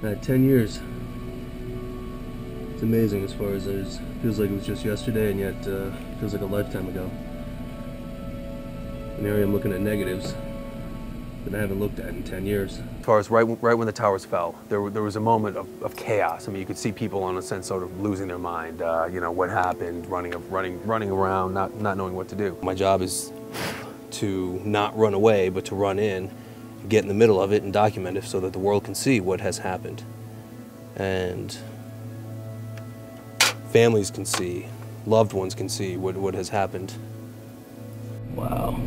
10 years. It's amazing as far as it feels like it was just yesterday, and yet feels like a lifetime ago. And here I am looking at negatives that I haven't looked at in 10 years. As far as right when the towers fell, there was a moment of chaos. I mean, you could see people, in a sense, sort of losing their mind. You know, what happened, running around, not knowing what to do. My job is to not run away, but to run in, get in the middle of it and document it so that the world can see what has happened. And families can see, loved ones can see what has happened. Wow.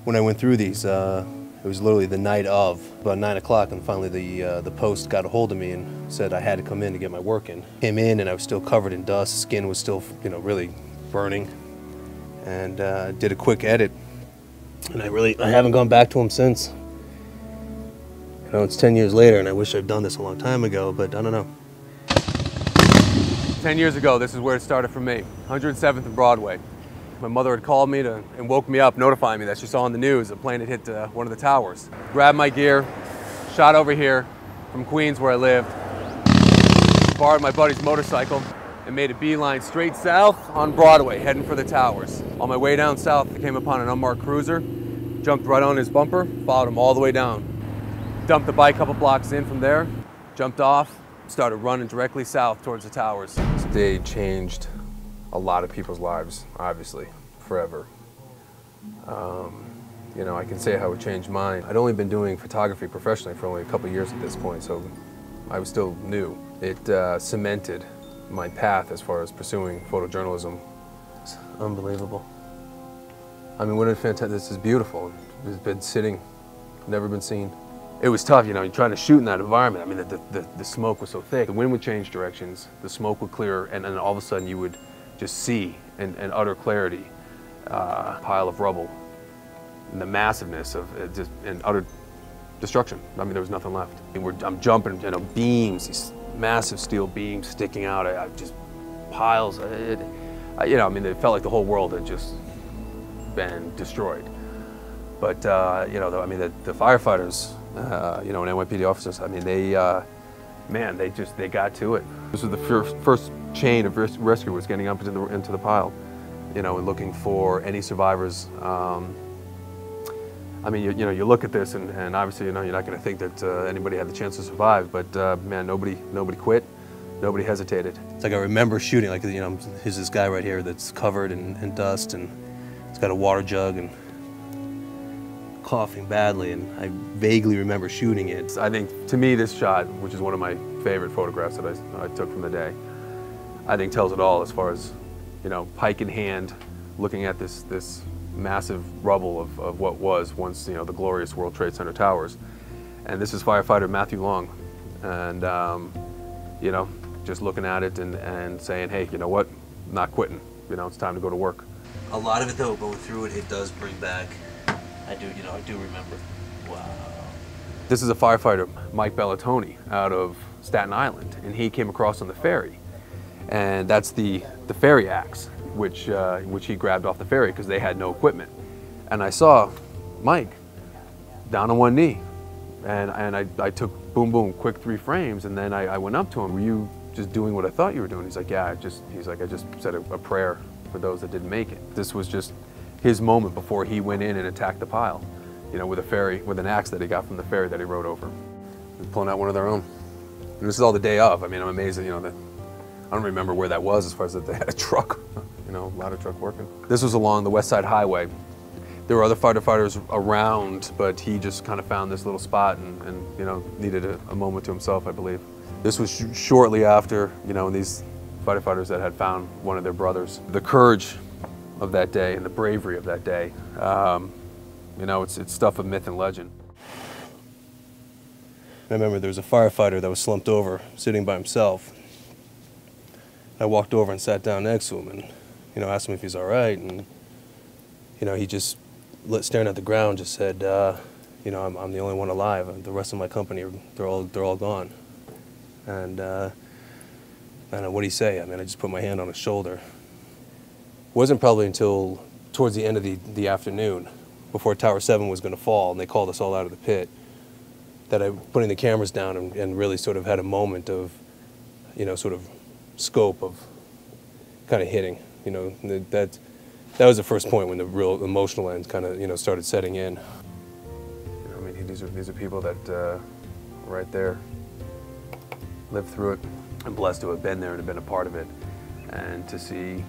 When I went through these, it was literally the night of, about 9 o'clock, and finally the post got a hold of me and said I had to come in to get my work in. Came in and I was still covered in dust, skin was still, you know, really burning, and did a quick edit. And I haven't gone back to him since. You know, it's 10 years later, and I wish I'd done this a long time ago, but I don't know. 10 years ago, this is where it started for me, 107th and Broadway. My mother had called me and woke me up, notifying me that she saw on the news a plane had hit one of the towers. Grabbed my gear, shot over here from Queens, where I lived, borrowed my buddy's motorcycle, and made a beeline straight south on Broadway, heading for the towers. On my way down south, I came upon an unmarked cruiser, jumped right on his bumper, followed him all the way down. Dumped the bike a couple blocks in from there, jumped off, started running directly south towards the towers. This day changed a lot of people's lives, obviously, forever. You know, I can say how it changed mine. I'd only been doing photography professionally for only a couple years at this point, so I was still new. It cemented my path as far as pursuing photojournalism. It's unbelievable. I mean, what a fantastic, this is beautiful. It's been sitting, never been seen. It was tough, you know, you're trying to shoot in that environment. I mean, the smoke was so thick. The wind would change directions, the smoke would clear, and then all of a sudden you would just see in utter clarity a pile of rubble and the massiveness of it, just in utter destruction. I mean, there was nothing left. I'm jumping, you know, beams, these massive steel beams sticking out. I just piles. You know, I mean, it felt like the whole world had just been destroyed. But you know, I mean, the firefighters, you know, and NYPD officers, I mean, they got to it. This was the first chain of rescue was getting up into the pile, you know, and looking for any survivors. I mean, you know, you look at this, and obviously, you know, you're not going to think that anybody had the chance to survive, but man, nobody quit, nobody hesitated. It's like I remember shooting, like, you know, here's this guy right here that's covered in dust, and he's got a water jug and coughing badly, and I vaguely remember shooting it. I think, to me, this shot, which is one of my favorite photographs that I took from the day, I think tells it all as far as, you know, pike in hand, looking at this massive rubble of what was once, you know, the glorious World Trade Center towers. And this is firefighter Matthew Long. And, you know, just looking at it and saying, hey, you know what, not quitting. You know, it's time to go to work. A lot of it, though, going through it, it does bring back, I do remember. Wow. This is a firefighter, Mike Bellatoni, out of Staten Island, and he came across on the ferry. And that's the ferry axe, which he grabbed off the ferry because they had no equipment. And I saw Mike down on one knee, and I took boom, boom, quick 3 frames, and then I went up to him. Were you just doing what I thought you were doing? He's like, yeah, I just said a prayer for those that didn't make it. This was just his moment before he went in and attacked the pile, you know, with an axe that he got from the ferry that he rode over. And pulling out one of their own. And this is all the day of. I mean, I'm amazed that, you know, that I don't remember where that was as far as that they had a truck, you know, a ladder truck working. This was along the West Side Highway. There were other firefighters around, but he just kind of found this little spot and you know, needed a moment to himself, I believe. This was shortly after, you know, these firefighters that had found one of their brothers. The courage of that day and the bravery of that day, you know, it's stuff of myth and legend. I remember there was a firefighter that was slumped over, sitting by himself. I walked over and sat down next to him and, you know, asked him if he's all right. And, you know, he just, staring at the ground, just said, you know, I'm the only one alive. The rest of my company, they're all gone. And I don't know, what did he say? I mean, I just put my hand on his shoulder. It wasn't probably until towards the end of the afternoon, before Tower 7 was going to fall, and they called us all out of the pit, that I putting the cameras down and really sort of had a moment of, you know, sort of scope of kind of hitting. You know, that was the first point when the real emotional end kind of, you know, started setting in. You know, I mean, these are people that right there lived through it. I'm blessed to have been there and have been a part of it, and to see,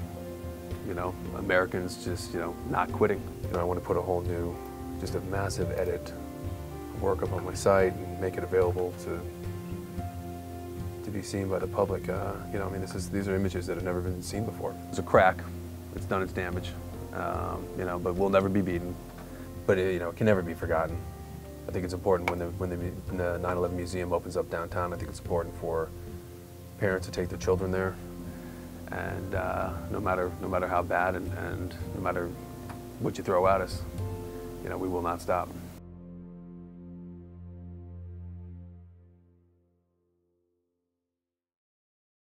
you know, Americans just, you know, not quitting. You know, I want to put a whole new, just a massive edit work up on my site and make it available to be seen by the public. You know, I mean, these are images that have never been seen before. It's a crack. It's done its damage. You know, but we'll never be beaten. But you know, it can never be forgotten. I think it's important when the 9/11 museum opens up downtown. I think it's important for parents to take their children there, and no matter how bad and no matter what you throw at us, you know, we will not stop.